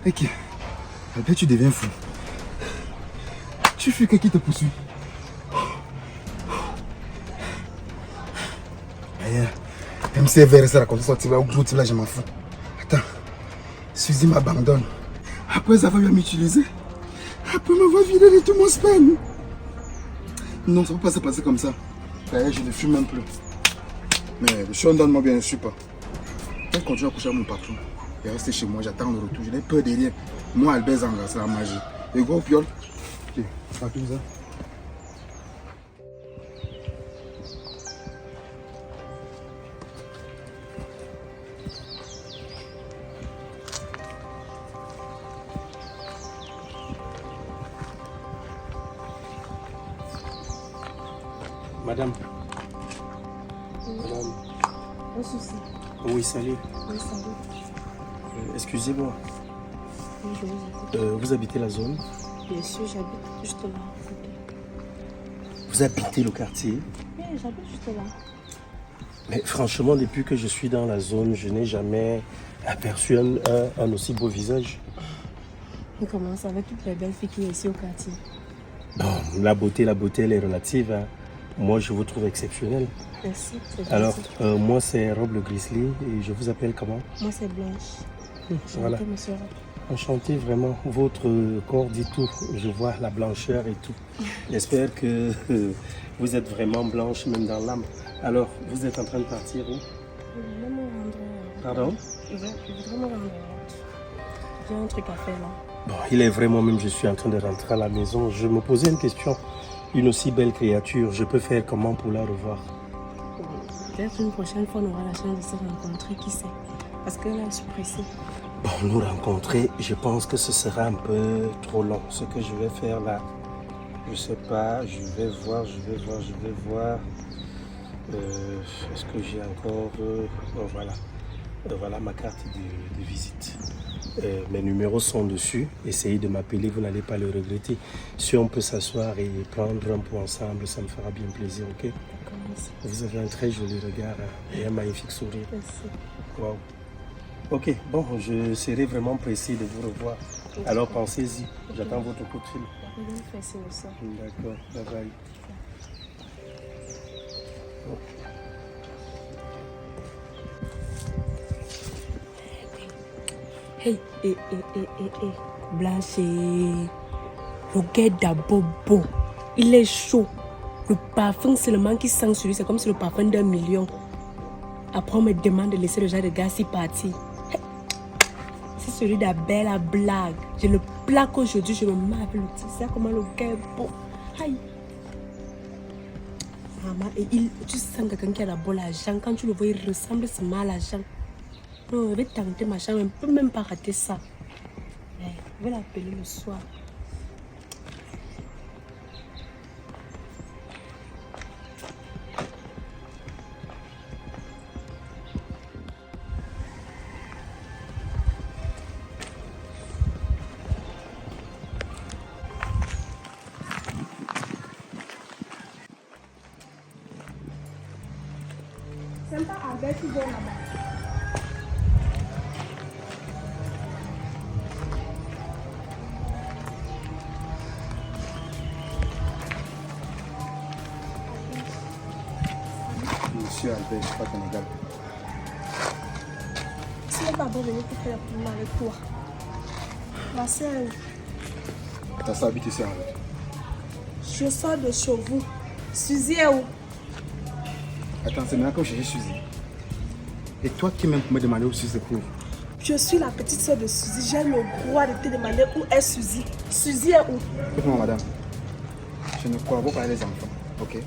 Ok. Albert, tu deviens fou. Tu fuis quelqu'un qui te poursuit. Rien. Même si elle veut rester raconter son type, au gros type là, je m'en fous. Attends. Suzy m'abandonne. Après avoir eu à m'utiliser. Après m'avoir vidé de tout mon sperme. Non, ça ne va pas se passer comme ça. D'ailleurs, je ne fume même plus. Mais le chien donne-moi bien, je ne suis pas. Elle continue à coucher à mon patron. Et rester chez moi, j'attends le retour. Je n'ai peur de rien. Moi, Albert Zanga, c'est la magie. Et gros piole. Ok, pas tout ça. Madame. Madame. Un souci. Oui, salut. Oui, salut. Excusez-moi. Oui, je vous écoute. Vous habitez la zone? Bien sûr, j'habite juste là. Vous habitez le quartier? Oui, j'habite juste là. Mais franchement, depuis que je suis dans la zone, je n'ai jamais aperçu un aussi beau visage. On commence avec toutes les belles filles qui sont ici au quartier. Bon, la beauté, elle est relative. Hein. Moi, je vous trouve exceptionnel. Merci. Alors, moi, c'est Rob le Grizzly et je vous appelle comment? Moi, c'est Blanche. Voilà. Monsieur Rob. Enchanté, vraiment. Votre corps dit tout. Je vois la blancheur et tout. J'espère que vous êtes vraiment blanche, même dans l'âme. Alors, vous êtes en train de partir où? Je voudrais me rendre. Pardon? Je voudrais me rendre. J'ai un truc à faire là. Bon, il est vraiment même, je suis en train de rentrer à la maison. Je me posais une question. Une aussi belle créature, je peux faire comment pour la revoir? Peut-être une prochaine fois, on aura la chance de se rencontrer, qui sait? Parce que là, je suis pressée. Bon, nous rencontrer, je pense que ce sera un peu trop long. Ce que je vais faire là, je sais pas, je vais voir. Est-ce que j'ai encore... bon, voilà. Voilà ma carte de visite. Mes numéros sont dessus. Essayez de m'appeler, vous n'allez pas le regretter. Si on peut s'asseoir et prendre un pot ensemble, ça me fera bien plaisir, ok? D'accord, merci. Vous avez un très joli regard et un magnifique sourire. Merci. Wow. Ok, bon, je serai vraiment pressé de vous revoir. Alors pensez-y, j'attends votre coup de fil. D'accord, bye bye. Hey, Blanche, regarde d'abord beau. Il est chaud. Le parfum seulement qui sent sur lui, c'est comme si le parfum d'1 million. Après, on me demande de laisser le genre de gars si parti. Hey. C'est celui d'Abel à blague. Je le plaque aujourd'hui, je me mets avec le petit. C'est comment le gars est beau. Aïe. Maman, et tu sens quelqu'un qui a la bonne argent. Quand tu le vois, il ressemble seulement à l'argent. Non, je vais tenter ma chambre, on ne peut même pas rater ça. Je vais l'appeler le soir. C'est pas Albert qui vient là-bas. Monsieur Albert, je ne suis pas ton égal. Ce n'est pas bon de venir pour faire la promenade avec toi. Ma soeur, Ta soeur habite ici en fait. je sors de chez vous. Suzy est où? Attends, c'est maintenant que je cherche Suzy. Et toi qui m'aimes pour me demander où Suzy se trouve? Je suis la petite soeur de Suzy. J'ai le droit de te demander où est Suzy. Suzy est où? Écoute-moi, madame. Je ne collabore pas avec les enfants, ok?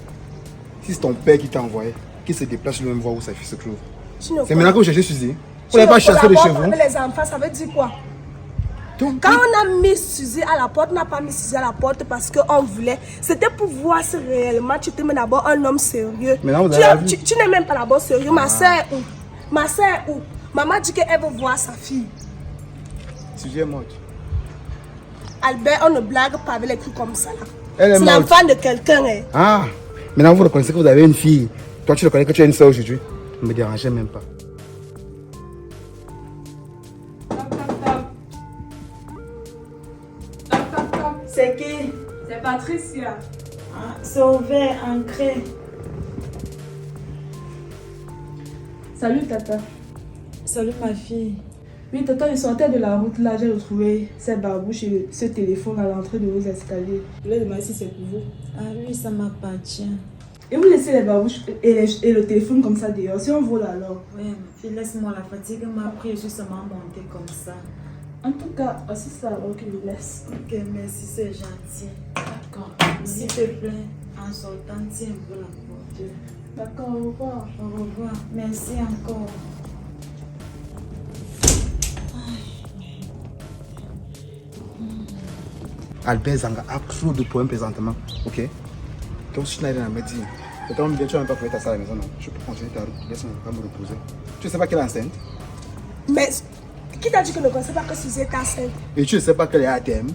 Si c'est ton père qui t'a envoyé, qui se déplace lui-même voir où sa fille se trouve. C'est maintenant que vous cherchez Suzy. Vous n'avez pas chassé de chez vous. Avec les enfants, ça veut dire quoi? Donc, quand on a mis Suzy à la porte, on n'a pas mis Suzy à la porte parce qu'on voulait. C'était pour voir si réellement tu te mets d'abord un homme sérieux. Tu n'es même pas d'abord sérieux. Ma soeur est où? Ma soeur est où? Maman dit qu'elle veut voir sa fille. Suzy est morte. Albert, on ne blague pas avec les trucs comme ça. C'est l'enfant de quelqu'un. Hein. Ah, maintenant vous reconnaissez que vous avez une fille. Toi, tu reconnais que tu as une soeur aujourd'hui. Ne me dérangeait même pas. C'est qui? C'est Patricia. Ah, c'est ouvert, ancré. Salut Tata. Salut ma fille. Oui Tata, je sortais de la route là, j'ai retrouvé cette babouche et ce téléphone à l'entrée de vos escaliers. Je voulais demander si c'est pour vous. Ah oui, ça m'appartient. Et vous laissez les babouches et le téléphone comme ça dehors, si on vole alors. Oui, ma fille, laisse-moi, la fatigue m'a pris, je suis seulement montée comme ça. En tout cas, c'est ça alors que je laisse. Ok, merci, c'est gentil. D'accord. S'il te plaît, en sortant, tiens un peu la porte. D'accord, au revoir. Au revoir. Merci encore. Albert Zanga a trop de problèmes présentement, ok? Donc si tu n'as rien à me dire, c'est quand même bien, tu vas même pas trouver ta salle à la maison, non? Je peux continuer ta route, laisse-moi pas me reposer. Tu ne sais pas qu'elle est enceinte? Mais qui t'a dit que ne connaissait pas que Suzy est enceinte? Et tu ne sais pas qu'elle est ATM?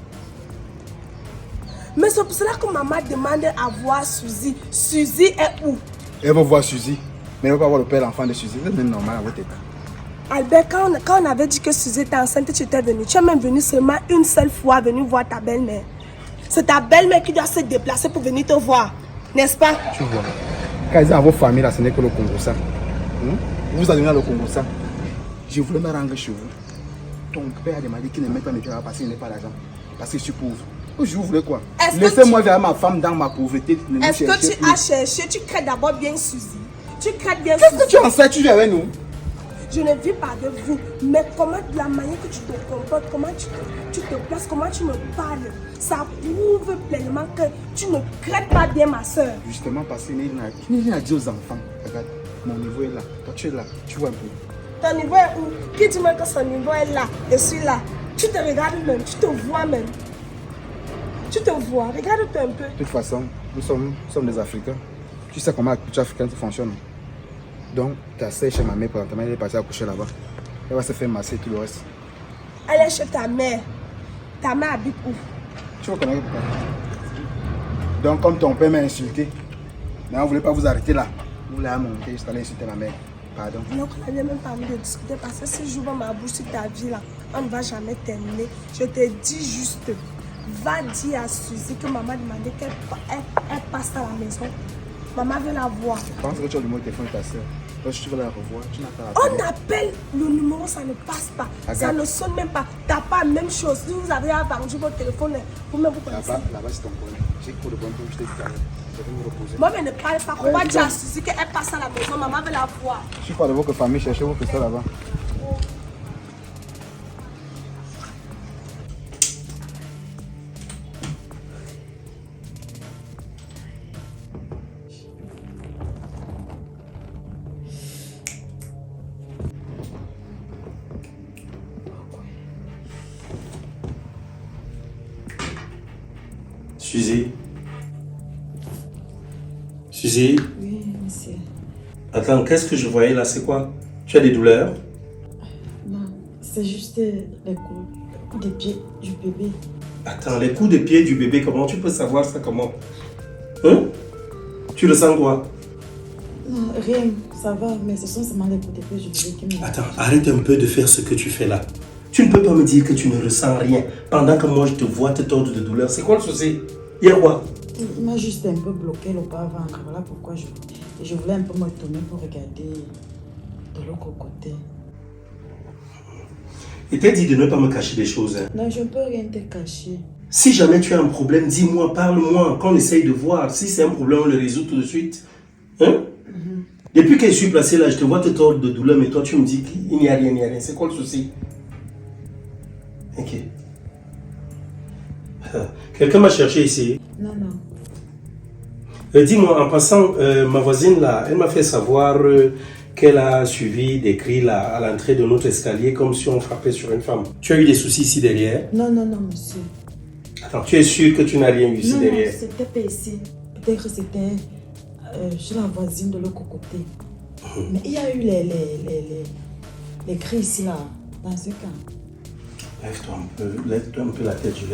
Mais c'est pour cela que maman demande à voir Suzy. Suzy est où? Elle va voir Suzy, mais elle ne va pas voir le père l'enfant de Suzy, c'est même normal à votre état. Albert, quand on avait dit que Suzy était enceinte, tu étais venu. Tu es même venu seulement une seule fois venir voir ta belle-mère. C'est ta belle-mère qui doit se déplacer pour venir te voir, n'est-ce pas? Tu vois, quand ils sont dans vos familles, là, ce n'est que le Congo ça. Vous allez dans le Congo ça. Je voulais me rendre chez vous. Ton père a demandé qu'il ne m'ait pas me faire passer, il n'est pas l'argent. Parce que je suis pauvre. Je vous voulais quoi? Laissez-moi vers ma femme dans ma pauvreté. Est-ce que tu as cherché? Tu crées d'abord bien Suzy. Tu crées bien Suzy. Qu'est-ce que tu en sais? Tu viens avec nous? Je ne vis pas de vous, mais comment, de la manière que tu te comportes, comment tu te places, comment tu me parles, ça prouve pleinement que tu ne crées pas bien ma soeur. Justement parce qu'il n'y a dit aux enfants, regarde, mon niveau est là, toi tu es là, tu vois un peu. Ton niveau est où? Qui dit même que son niveau est là? Je suis là. Tu te regardes même, tu te vois même. Tu te vois, regarde-toi un peu. De toute façon, nous sommes des Africains. Tu sais comment la culture africaine fonctionne. Donc, ta sœur chez ma mère, présentement, elle est partie accoucher là-bas. Elle va se faire masser tout le reste. Elle est chez ta mère. Ta mère habite où? Tu vas connaître pourquoi. Donc, comme ton père m'a insulté, mais on ne voulait pas vous arrêter là. Vous voulez monter jusqu'à aller insulter ma mère. Pardon. Donc, on n'avait même pas envie de discuter parce que si j'ouvre ma bouche sur ta vie là, on ne va jamais terminer. Je te dis juste, va dire à Suzy que maman demandait qu'elle passe à la maison. Maman veut la voir. Je pense que tu as le numéro de téléphone de ta soeur. Lorsque tu veux la revoir, tu n'as pas la On appelle le numéro, ça ne passe pas. Ça ne sonne même pas. Tu n'as pas la même chose. Si vous avez vendu votre téléphone, vous-même vous connaissez. Là-bas, c'est ton problème. J'ai pour le bon temps, je t'ai dit je vais me reposer. Moi, mais ne parle pas. On va dire à Suzy qu'elle passe à la maison. Maman veut la voir. Je suis pas de votre famille, cherchez votre soeur là-bas. Suzy. Suzy. Oui, monsieur. Attends, qu'est-ce que je voyais là? C'est quoi? Tu as des douleurs? Non, c'est juste les coups de pied du bébé. Attends, les coups de pied du bébé, comment tu peux savoir ça? Comment? Hein? Tu le sens quoi? Non, rien, ça va, mais ce sont seulement les coups de pied du bébé qui me... Attends, arrête un peu de faire ce que tu fais là. Tu ne peux pas me dire que tu ne ressens rien pendant que moi je te vois te tordre de douleur. C'est quoi le souci? Il y a quoi? Il m'a juste un peu bloqué le bas-ventre. Voilà pourquoi je voulais un peu me tourner pour regarder de l'autre côté. Il t'a dit de ne pas me cacher des choses. Hein. Non, je ne peux rien te cacher. Si jamais tu as un problème, dis-moi, parle-moi, qu'on essaye de voir. Si c'est un problème, on le résout tout de suite. Hein? Depuis que je suis placé là, je te vois te tordre de douleur, mais toi tu me dis qu'il n'y a rien, il n'y a rien. C'est quoi le souci? Ok. Quelqu'un m'a cherché ici? Non, non. Dis-moi, en passant, ma voisine là, elle m'a fait savoir qu'elle a suivi des cris là, à l'entrée de notre escalier comme si on frappait sur une femme. Tu as eu des soucis ici derrière? Non, non, non, monsieur. Attends, tu es sûr que tu n'as rien vu ici derrière? Non, c'était pas ici. Peut-être que c'était chez la voisine de l'autre côté. Mais il y a eu les cris ici là, dans ce cas. Lève-toi un peu la tête, je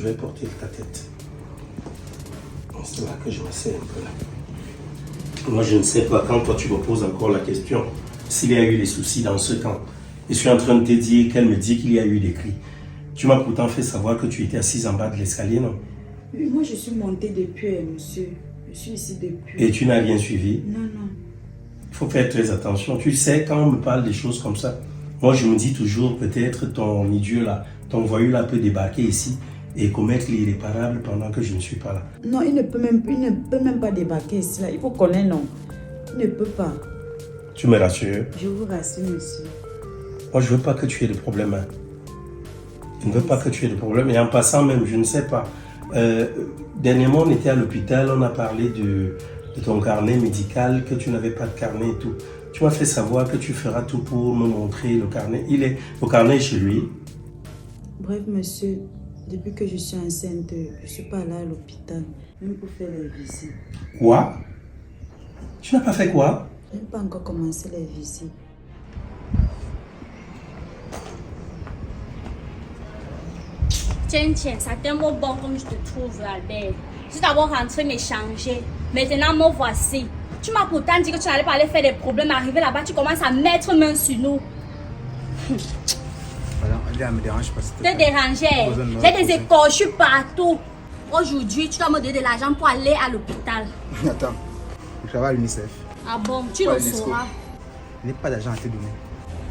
vais porter ta tête. C'est là que je me sais un peu là. Moi je ne sais pas, quand toi tu me poses encore la question, s'il y a eu des soucis dans ce camp. Je suis en train de te dire qu'elle me dit qu'il y a eu des cris. Tu m'as pourtant fait savoir que tu étais assise en bas de l'escalier, non? Moi, je suis montée depuis, monsieur. Je suis ici depuis. Et tu n'as rien suivi? Non, non. Il faut faire très attention. Tu sais, quand on me parle des choses comme ça, moi je me dis toujours, peut-être ton idiot là, ton voyou là peut débarquer ici et commettre l'irréparable pendant que je ne suis pas là. Non, il ne peut même pas débarquer ici. Là. Il faut connaître, non. Il ne peut pas. Tu me rassures? Je vous rassure, monsieur. Moi, je ne veux pas que tu aies de problème. Hein. Je ne veux pas que tu aies de problème. Et en passant même, je ne sais pas. Dernièrement, on était à l'hôpital, on a parlé de ton carnet médical, que tu n'avais pas de carnet et tout. Tu m'as fait savoir que tu feras tout pour me montrer le carnet. Le carnet est chez lui. Bref, monsieur, depuis que je suis enceinte, je ne suis pas allée à l'hôpital, même pour faire les visites. Quoi? Tu n'as pas fait quoi? Je n'ai pas encore commencé les visites. Tiens, ça tellement bon comme je te trouve, Albert. Je suis d'abord rentré m'échanger. Maintenant, me voici. Tu m'as pourtant dit que tu n'allais pas aller faire des problèmes. Arrivé là-bas, tu commences à mettre main sur nous. Madame, elle me dérange pas. Te déranger. J'ai des écorchures partout. Aujourd'hui, tu dois me donner de l'argent pour aller à l'hôpital. Attends, je travaille à l'UNICEF. Ah bon, tu Pas le l'UNESCO. sauras. Je n'ai pas d'argent à te donner.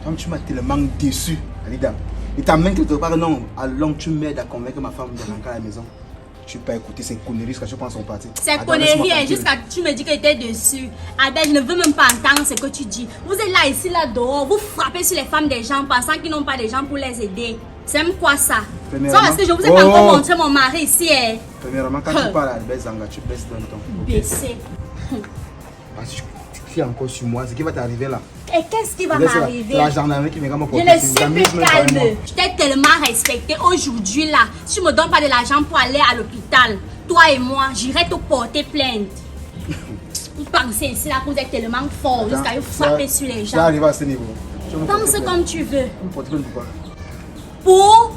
Comme tu m'as tellement déçu, Alida. Il t'amène quelque part, non, à long, tu m'aides à convaincre ma femme de rentrer à la maison. Tu peux pas écouter ces conneries jusqu'à ce que je prends son parti. C'est Attends, conneries, laisse-moi hein, tranquille. jusqu'à tu me dis que tu es dessus. Albert, je ne veux même pas entendre ce que tu dis. Vous êtes là, ici, là, dehors. Vous frappez sur les femmes des gens pensant qu'ils n'ont pas de gens pour les aider. C'est même quoi ça? Ça parce que je vous ai pas encore montré mon mari ici. Hein. Premièrement, quand tu parles à Albert Zanga, tu baisses d'un ton. Baissé. Parce que tu cries encore sur moi, ce qui va t'arriver là. Et qu'est-ce qui va C'est m'arriver? la gendarmerie qui me rend Je ne suis plus calme. Je t'ai tellement respecté aujourd'hui là. Si tu me donnes pas de l'argent pour aller à l'hôpital, toi et moi, j'irai te porter plainte. Vous pensez ici là que vous êtes tellement fort jusqu'à vous frapper sur les Ça gens. arrive à ce niveau. Pense comme tu veux. Porte plainte pourquoi? Pour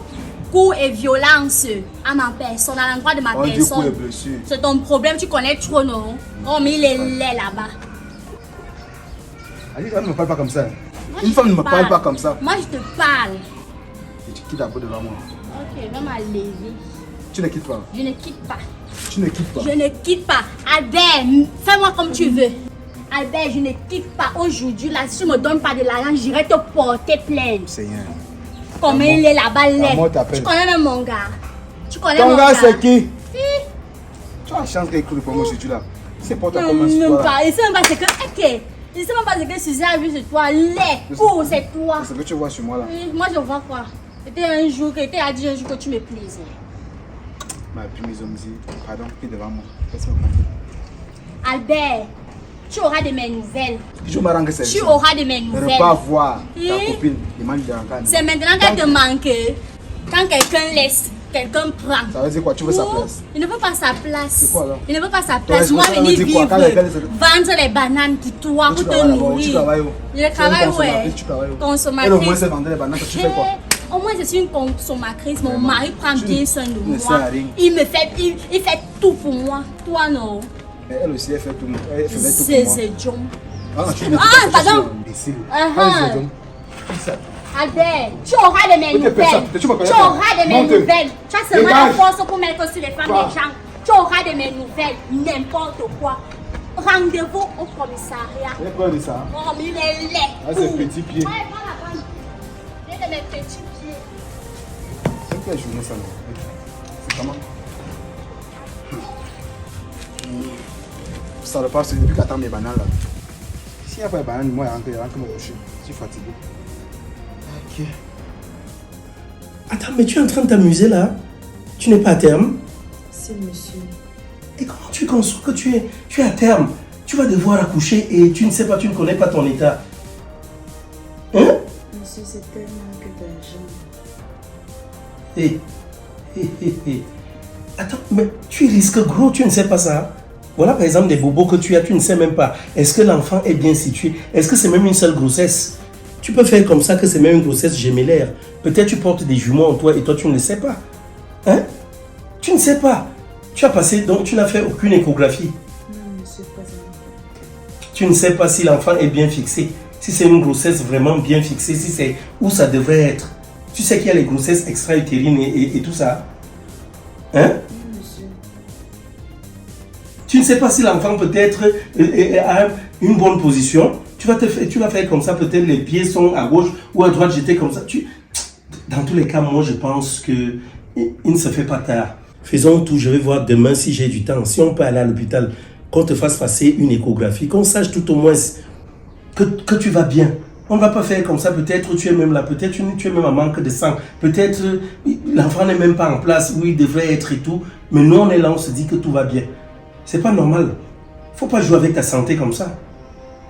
coups et violence à ma personne, à l'endroit de ma On dit coup et personne. blessure. C'est ton problème, tu connais trop, non? Oh, mais il est laid là-bas. Alida, ne me parle pas comme ça. Moi, Une je femme te ne me parle pas comme ça. Moi, je te parle. Et tu quittes la peau devant moi. Ok, va m'aller. Tu ne quittes pas. Je ne quitte pas. Tu ne quittes pas. Je ne quitte pas. Albert, fais-moi comme tu veux. Albert, je ne quitte pas. Aujourd'hui, là, si tu me donnes pas de l'argent, j'irai te porter plainte. Seigneur. Comme il est là-bas, La mort laid. t'appelle. Tu connais même mon gars. Tu connais Ton mon gars, gars. c'est qui? Si. Tu as la chance qu'il écoute pour moi aujourd'hui là. C'est pour toi Non, comme un même soir. pas. Il sait même pas ce que. Ok. Il sait même pas ce que Suzy a vu sur toi. Laid. Oh, c'est toi. C'est ce que tu vois sur moi là. Oui, moi, je vois quoi. C'était un jour, que tu as dit un jour que tu me plaisais. Ma pumisomzi, pardon, qui est devant moi. Laisse-moi tranquille. Albert, tu auras de mes nouvelles. Je me rends que c'est Tu auras de mes ne nouvelles. pas voir ta Oui. copine. Demande de rentrer à la C'est maison. maintenant qu'elle te manque. Quand quelqu'un laisse, quelqu'un prend. Ça veut dire quoi? Tu veux sa Ou, place? il ne veut pas sa place. C'est quoi, alors? Il ne veut pas sa Ton place. Moi, responsable venir veut dire quoi? vivre, Quand les gars, vendre les bananes pour toi, Tu pour te travailles là-bas, tu nourrir. travailles où? Je Tu es une travaille où? consommatrice, tu travailles où? Consommatrice. Elle au moins, c'est vendre les bananes, tu fais quoi? Au moins, je suis une consommatrice. Mon Vraiment. mari prend Tu bien soin de ne sers moi. à rien. Il fait tout pour moi. Toi, non. Mais elle aussi, elle fait tout. Elle faisait tout C'est pour moi. John. Ah, tu ne Ah, pardon. Imbécile. Ah, Ah, ah. c'est donc. Qui ça? Albert, tu auras de mes Oui, t'es personne. nouvelles. Tu me connais Tu pas. auras de mes Monte. nouvelles. Tu as seulement la Dégage. force pour mettre sur les femmes Va. des gens. Tu auras de mes nouvelles. N'importe quoi. Rendez-vous au commissariat. Elle a peur de ça. Hein? Oh, mais il est laid. Ah, ses petits pieds. Ouais, prends la bonne. J'ai de mes petits pieds. C'est quelle journée ça, non? C'est comment? Ça repart, c'est depuis qu'attend mes bananes là. S'il n'y a pas de bananes, moi, je rentre me coucher. Je suis fatigué. Ok. Attends, mais tu es en train de t'amuser là? Tu n'es pas à terme? C'est monsieur. Et comment tu conçois que tu es à terme? Tu vas devoir accoucher et tu ne sais pas, tu ne connais pas ton état. Hein? Monsieur, c'est un manque d'argent. Hé. Attends, mais tu risques gros, tu ne sais pas ça. Voilà par exemple des bobos que tu as, tu ne sais même pas. Est-ce que l'enfant est bien situé? Est-ce que c'est même une seule grossesse? Tu peux faire comme ça que c'est même une grossesse gémellaire. Peut-être tu portes des jumeaux en toi et toi tu ne le sais pas. Hein? Tu ne sais pas. Tu as passé, donc tu n'as fait aucune échographie. Non, monsieur, pas encore. Tu ne sais pas si l'enfant est bien fixé. Si c'est une grossesse vraiment bien fixée, si c'est où ça devrait être. Tu sais qu'il y a les grossesses extra-utérines et tout ça. Hein? Non, monsieur. ne sais pas si l'enfant peut-être a une bonne position. Tu vas faire comme ça, peut-être les pieds sont à gauche ou à droite, j'étais comme ça. Dans tous les cas, moi je pense qu'il ne se fait pas tard. Faisons tout, je vais voir demain si j'ai du temps. Si on peut aller à l'hôpital, qu'on te fasse passer une échographie, qu'on sache tout au moins que tu vas bien. On ne va pas faire comme ça, peut-être tu es même là, peut-être tu es même en manque de sang, peut-être l'enfant n'est même pas en place où il devrait être et tout, mais nous on est là, on se dit que tout va bien. C'est pas normal. Faut pas jouer avec ta santé comme ça.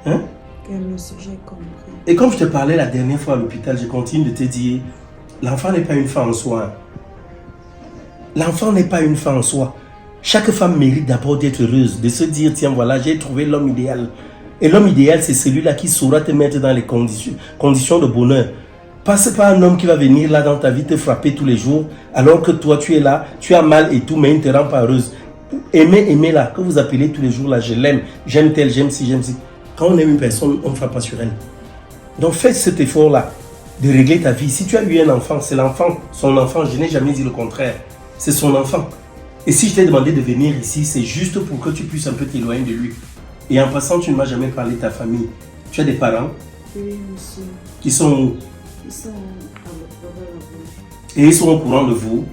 Hein? J'ai compris. Et comme je te parlais la dernière fois à l'hôpital, je continue de te dire, l'enfant n'est pas une fin en soi. L'enfant n'est pas une fin en soi. Chaque femme mérite d'abord d'être heureuse, de se dire, tiens voilà, j'ai trouvé l'homme idéal. Et l'homme idéal, c'est celui-là qui saura te mettre dans les conditions de bonheur. Passe pas un homme qui va venir là dans ta vie te frapper tous les jours, alors que toi tu es là, tu as mal et tout, mais il ne te rend pas heureuse. Aimez-la, que vous appelez tous les jours là, je l'aime, j'aime tel, j'aime ci, j'aime ci. Quand on aime une personne, on ne frappe pas sur elle. Donc fais cet effort-là, de régler ta vie. Si tu as eu un enfant, c'est l'enfant, son enfant, je n'ai jamais dit le contraire. C'est son enfant. Et si je t'ai demandé de venir ici, c'est juste pour que tu puisses un peu t'éloigner de lui. Et en passant, tu ne m'as jamais parlé de ta famille. Tu as des parents? Oui, monsieur. Qui sont où? Ils sont à l'hôpital. Et ils sont au courant de vous?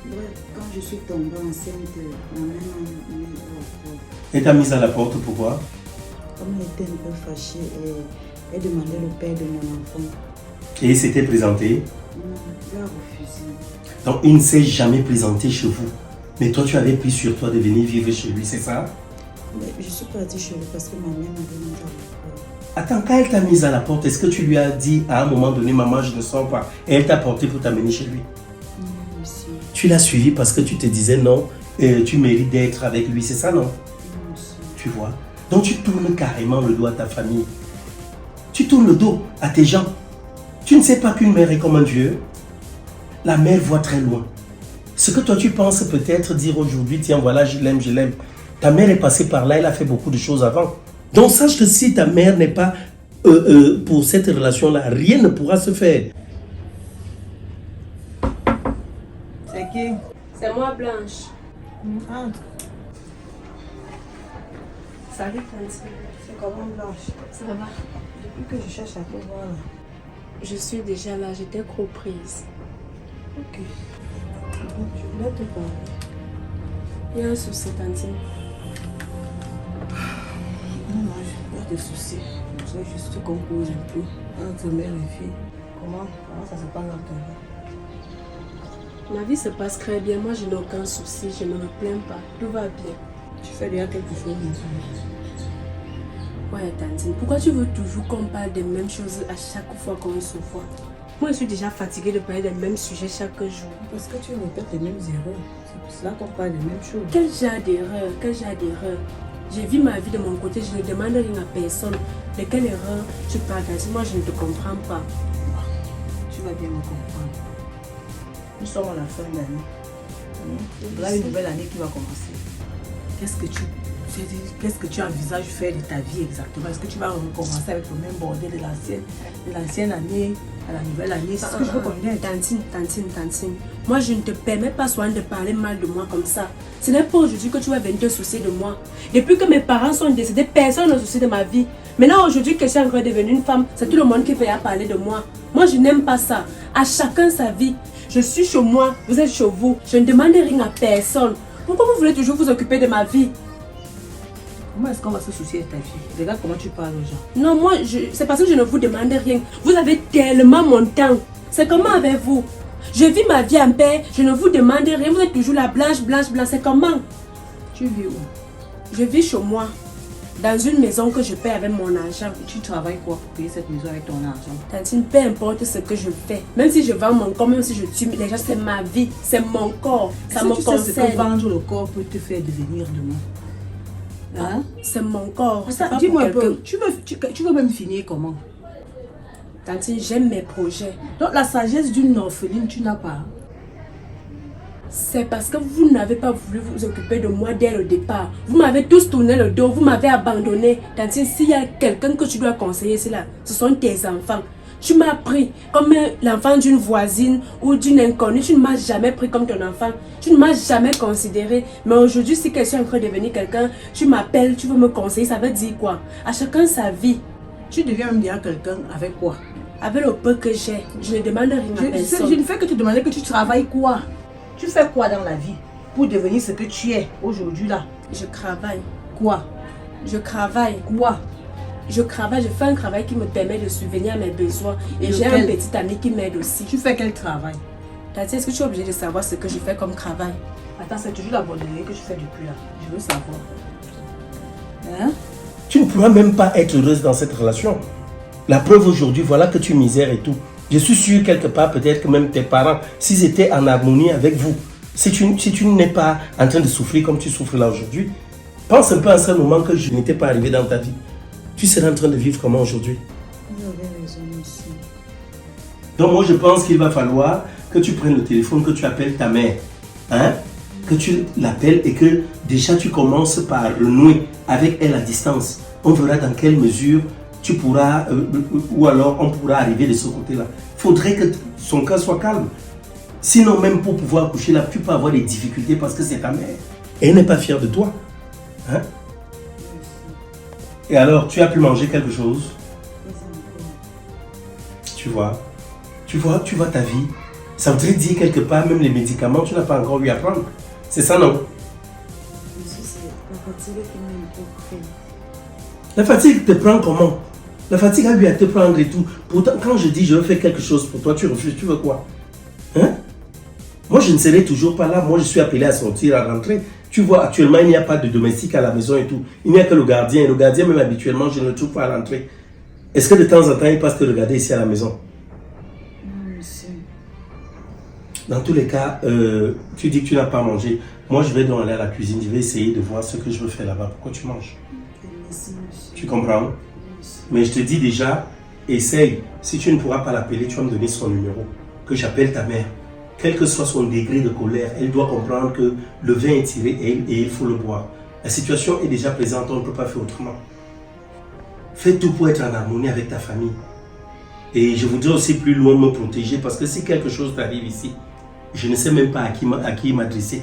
Bref, quand je suis tombée enceinte, ma mère m'a mis à la porte. Et t'a mise à la porte, pourquoi? Comme elle était un peu fâchée, elle demandait le père de mon enfant. Et il s'était présenté? Non, il a refusé. Donc il ne s'est jamais présenté chez vous. Mais toi, tu avais pris sur toi de venir vivre chez lui, c'est ça? Mais je suis partie chez lui parce que ma mère m'avait mis à la porte. Attends, quand elle t'a mise à la porte, est-ce que tu lui as dit à un moment donné, maman, je ne sors pas? Et elle t'a porté pour t'amener chez lui? Non, monsieur. Tu l'as suivi parce que tu te disais non, tu mérites d'être avec lui, c'est ça, non? Non, monsieur. Tu vois? Donc tu tournes carrément le dos à ta famille. Tu tournes le dos à tes gens. Tu ne sais pas qu'une mère est comme un Dieu. La mère voit très loin. Ce que toi tu penses peut-être dire aujourd'hui, tiens voilà, je l'aime, je l'aime. Ta mère est passée par là, elle a fait beaucoup de choses avant. Donc sache que si ta mère n'est pas pour cette relation-là, rien ne pourra se faire. C'est qui? C'est moi, Blanche. Entre. Salut, Tanti. C'est comment, Blanche? Ça va? Depuis que je cherche à te voir là. Je suis déjà là, j'étais trop prise. Ok. Je voulais te parler. Il y a un souci, Tanti. Non, il y a des soucis. Je voudrais juste qu'on cause un peu entre mère et fille. Comment ça se passe dans ton vie? Ma vie se passe très bien, moi je n'ai aucun souci, je ne me plains pas, tout va bien. Tu fais déjà quelque chose maintenant. Ouais, Tantine, pourquoi tu veux toujours qu'on parle des mêmes choses à chaque fois qu'on se voit? Moi je suis déjà fatiguée de parler des mêmes sujets chaque jour. Parce que tu répètes les mêmes erreurs. C'est pour cela qu'on parle des mêmes choses. Quel genre d'erreur? Quel genre d'erreur? J'ai vu ma vie de mon côté, je ne demande rien à personne. De quelle erreur tu parles, Tantine? Moi je ne te comprends pas. Tu vas bien me comprendre. Nous sommes à la fin de l'année. Il y a une nouvelle année qui va commencer. Qu'est-ce que tu envisages de faire de ta vie exactement? Est-ce que tu vas recommencer avec le même bordel de l'ancienne année à la nouvelle année? C'est ce que je veux connaître. Tantine. Moi, je ne te permets pas souvent de parler mal de moi comme ça. Ce n'est pas aujourd'hui que tu vas venir te soucier de moi. Depuis que mes parents sont décédés, personne ne se soucie de ma vie. Maintenant, aujourd'hui que je suis encore devenue une femme, c'est tout le monde qui va parler de moi. Moi, je n'aime pas ça. À chacun sa vie. Je suis chez moi, vous êtes chez vous. Je ne demande rien à personne. Pourquoi vous voulez toujours vous occuper de ma vie? Comment est-ce qu'on va se soucier de ta vie? Regarde comment tu parles aux gens. Non, moi, c'est parce que je ne vous demande rien. Vous avez tellement mon temps. C'est comment avec vous? Je vis ma vie en paix, je ne vous demande rien. Vous êtes toujours la blanche. C'est comment? Tu vis où? Je vis chez moi. Dans une maison que je paie avec mon argent. Tu travailles quoi pour payer cette maison avec ton argent? Tantine, peu importe ce que je fais. Même si je vends mon corps, même si je tue, déjà c'est ma vie, c'est mon corps. Ça me concerne. Tu sais ce que vendre le corps peut te faire devenir demain? Hein? C'est mon corps. Dis-moi un peu, tu veux même finir comment? Tantine, j'aime mes projets. Donc la sagesse d'une orpheline, tu n'as pas? C'est parce que vous n'avez pas voulu vous occuper de moi dès le départ. Vous m'avez tous tourné le dos, vous m'avez abandonné. Tantine, s'il y a quelqu'un que tu dois conseiller, c'est là. Ce sont tes enfants. Tu m'as pris comme l'enfant d'une voisine ou d'une inconnue. Tu ne m'as jamais pris comme ton enfant. Tu ne m'as jamais considéré. Mais aujourd'hui, si quelqu'un est en train de devenir quelqu'un, tu m'appelles, tu veux me conseiller, ça veut dire quoi? À chacun sa vie. Tu deviens même déjà quelqu'un avec quoi? Avec le peu que j'ai, je ne demande rien à personne. Je ne fais que te demander que tu travailles quoi? Tu fais quoi dans la vie pour devenir ce que tu es aujourd'hui là? Je travaille. Quoi? Je travaille. Quoi? Je travaille, je fais un travail qui me permet de subvenir à mes besoins. Et j'ai un petit ami qui m'aide aussi. Tu fais quel travail? Tati, est-ce que tu es obligé de savoir ce que je fais comme travail? Attends, c'est toujours la bordelais que je fais depuis là. Je veux savoir. Hein? Tu ne pourras même pas être heureuse dans cette relation. La preuve aujourd'hui, voilà que tu misères et tout. Je suis sûr quelque part, peut-être que même tes parents, s'ils étaient en harmonie avec vous, si tu n'es pas en train de souffrir comme tu souffres là aujourd'hui, pense un peu à ce moment que je n'étais pas arrivé dans ta vie. Tu serais en train de vivre comment aujourd'hui? Vous avez raison, monsieur. Donc moi je pense qu'il va falloir que tu prennes le téléphone, que tu appelles ta mère. Hein? Que tu l'appelles et que déjà tu commences par renouer avec elle à distance. On verra dans quelle mesure tu pourras, ou alors on pourra arriver de ce côté-là. Il faudrait que son cas soit calme. Sinon même pour pouvoir coucher là, tu peux avoir des difficultés parce que c'est ta mère. Et elle n'est pas fière de toi. Hein? Et alors, tu as pu manger quelque chose? Tu vois ta vie. Ça voudrait dire quelque part, même les médicaments, tu n'as pas encore eu à prendre. C'est ça, non? Monsieur, c'est la fatigue qui m'a préoccupé. La fatigue te prend comment? La fatigue a eu à te prendre et tout. Pourtant, quand je dis je veux faire quelque chose pour toi, tu refuses, tu veux quoi? Hein? Moi, je ne serai toujours pas là. Moi, je suis appelé à sortir, à rentrer. Tu vois, actuellement, il n'y a pas de domestique à la maison et tout. Il n'y a que le gardien. Et le gardien, même habituellement, je ne le trouve pas à rentrer. Est-ce que de temps en temps, il passe te regarder ici à la maison? Non, monsieur. Dans tous les cas, tu dis que tu n'as pas mangé. Moi, je vais donc aller à la cuisine. Je vais essayer de voir ce que je veux faire là-bas. Pourquoi tu manges? Merci, monsieur. Tu comprends? Mais je te dis déjà, essaye. Si tu ne pourras pas l'appeler, tu vas me donner son numéro. Que j'appelle ta mère. Quel que soit son degré de colère, elle doit comprendre que le vin est tiré et il faut le boire. La situation est déjà présente, on ne peut pas faire autrement. Fais tout pour être en harmonie avec ta famille. Et je voudrais aussi plus loin me protéger parce que si quelque chose t'arrive ici, je ne sais même pas à qui m'adresser.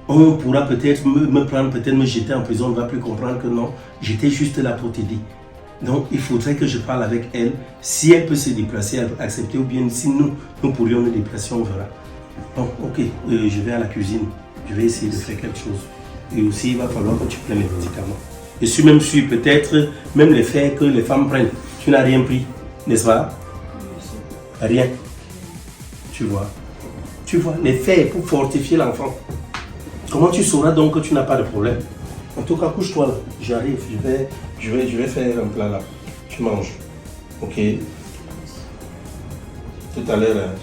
On pourra peut-être me prendre, peut-être me jeter en prison, on ne va plus comprendre que non, j'étais juste là pour t'aider. Donc il faudrait que je parle avec elle. Si elle peut se déplacer, elle peut accepter ou bien si nous pourrions nous déplacer, on verra. Bon, ok, je vais à la cuisine. Je vais essayer de faire quelque chose. Et aussi, il va falloir que tu prennes les médicaments. Je suis même sûr, peut-être, même les faits que les femmes prennent. Tu n'as rien pris, n'est-ce pas? Rien. Tu vois, les faits pour fortifier l'enfant. Comment tu sauras donc que tu n'as pas de problème? En tout cas, couche-toi là. J'arrive, je vais faire un plat là. Tu manges. Ok? Tout à l'heure. Hein.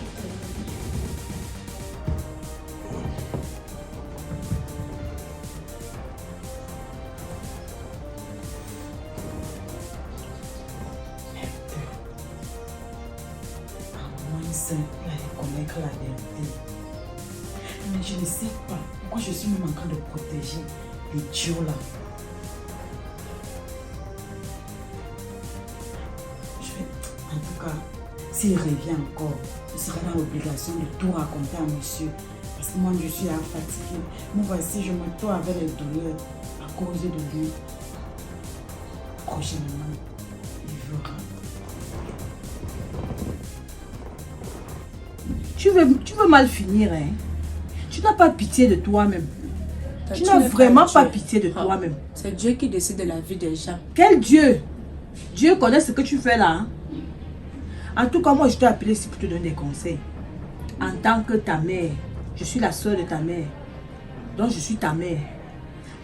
Il allait connaître la vérité. Mais je ne sais pas pourquoi je suis même en train de protéger l'idiot là. En tout cas, s'il revient encore, je serai dans l'obligation de tout raconter à monsieur. Parce que moi, je suis fatiguée. Moi, voici, je me tourne avec les douleurs à cause de lui. Prochainement, il verra. Tu veux mal finir, hein? Tu n'as pas pitié de toi-même. Tu n'as vraiment pas pitié de toi-même. C'est Dieu qui décide de la vie des gens. Quel Dieu? Dieu connaît ce que tu fais là. Hein? En tout cas, moi, je t'ai appelé ici pour te donner des conseils. En tant que ta mère, je suis la soeur de ta mère. Donc, je suis ta mère.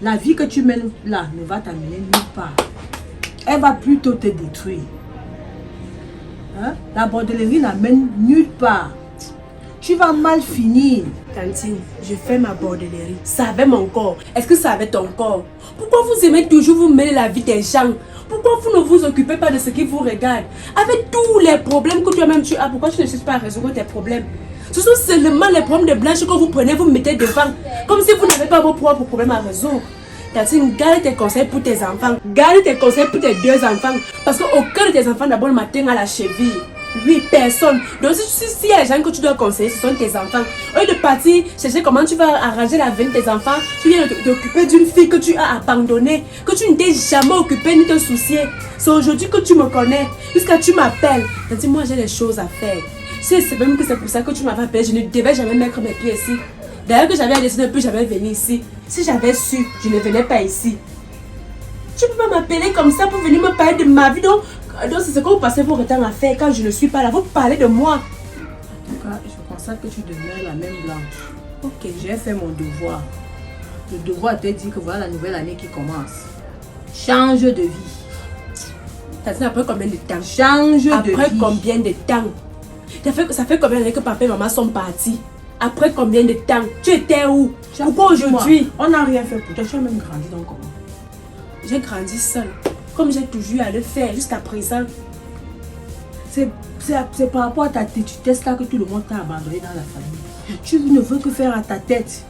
La vie que tu mènes là ne va t'amener nulle part. Elle va plutôt te détruire. Hein? La bordellerie n'amène nulle part. Tu vas mal finir. Tantine, je fais ma bordellerie. Ça avait mon corps. Est-ce que ça avait ton corps? Pourquoi vous aimez toujours vous mêler la vie des gens? Pourquoi vous ne vous occupez pas de ce qui vous regarde? Avec tous les problèmes que toi-même tu as, pourquoi tu ne cherches pas à résoudre tes problèmes? Ce sont seulement les problèmes de Blanche que vous prenez, vous mettez devant. Comme si vous n'avez pas vos propres problèmes à résoudre. Tantine, garde tes conseils pour tes enfants. Garde tes conseils pour tes deux enfants. Parce qu'aucun de tes enfants d'abord le matin à la cheville. Oui, personne. Donc si y a des gens que tu dois conseiller, ce sont tes enfants. Au lieu de partir chercher comment tu vas arranger la vie de tes enfants, tu viens de t'occuper d'une fille que tu as abandonnée, que tu ne t'es jamais occupée ni te soucier. C'est aujourd'hui que tu me connais, jusqu'à tu m'appelles. Tu dis, moi j'ai des choses à faire. C'est même que c'est pour ça que tu m'avais appelé, je ne devais jamais mettre mes pieds ici. D'ailleurs que j'avais décidé de ne plus jamais venir ici. Si j'avais su, je ne venais pas ici. Tu peux pas m'appeler comme ça pour venir me parler de ma vie. Donc c'est ce que vous passez votre temps à faire quand je ne suis pas là. Vous parlez de moi. En tout cas, je constate que tu demeures la même blanche. Ok, j'ai fait mon devoir. Le devoir te dit que voilà la nouvelle année qui commence. Change de vie. Ça fait après combien de temps? Change de vie. Après combien de temps? Ça fait combien d'années que papa et maman sont partis? Après combien de temps? Tu étais où? Pourquoi aujourd'hui? On n'a rien fait pour toi. Tu as même grandi donc comment? J'ai grandi seule. Comme j'ai toujours eu à le faire jusqu'à présent. C'est par rapport à ta têtutesse là que tout le monde t'a abandonné dans la famille. Tu ne veux que faire à ta tête.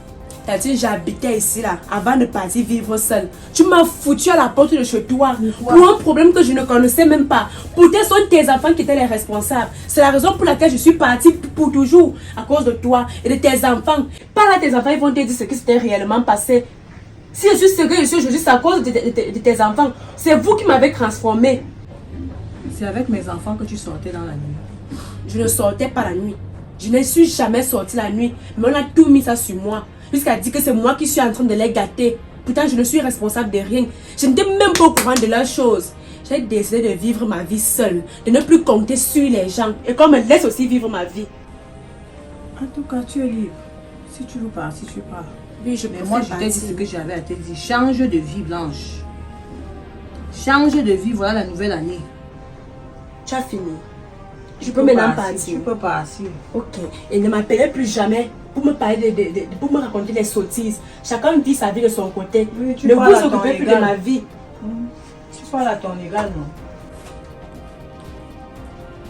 T'as dit j'habitais ici là avant de partir vivre seule. Tu m'as foutu à la porte de chez toi pour un problème que je ne connaissais même pas. Pourtant ce sont tes enfants qui étaient les responsables. C'est la raison pour laquelle je suis partie pour toujours à cause de toi et de tes enfants. Pas là tes enfants ils vont te dire ce qui s'était réellement passé. Si je suis ce que je suis aujourd'hui, c'est à cause de tes enfants. C'est vous qui m'avez transformée. C'est avec mes enfants que tu sortais dans la nuit. Je ne sortais pas la nuit. Je ne suis jamais sortie la nuit. Mais on a tout mis ça sur moi. Jusqu'à dire que c'est moi qui suis en train de les gâter. Pourtant, je ne suis responsable de rien. Je n'étais même pas au courant de leurs choses. J'ai décidé de vivre ma vie seule. De ne plus compter sur les gens. Et qu'on me laisse aussi vivre ma vie. En tout cas, tu es libre. Si tu veux partir, tu pars. Oui, mais moi, je t'ai dit ce que j'avais à te dire. Change de vie, Blanche. Change de vie, voilà la nouvelle année. Tu as fini. Je peux maintenant partir. Tu peux partir. Ok. Et ne m'appelez plus jamais pour me parler pour me raconter des sottises. Chacun vit sa vie de son côté. Oui, ne vous occupez plus de ma vie. Tu parles à ton égal, non?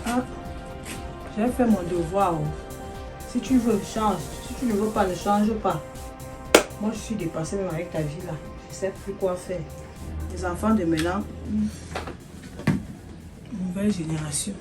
Ah, j'ai fait mon devoir. Si tu veux, change. Si tu ne veux pas, ne change pas. Moi, je suis dépassée même avec ta vie là. Je ne sais plus quoi faire. Les enfants de maintenant, nouvelle génération.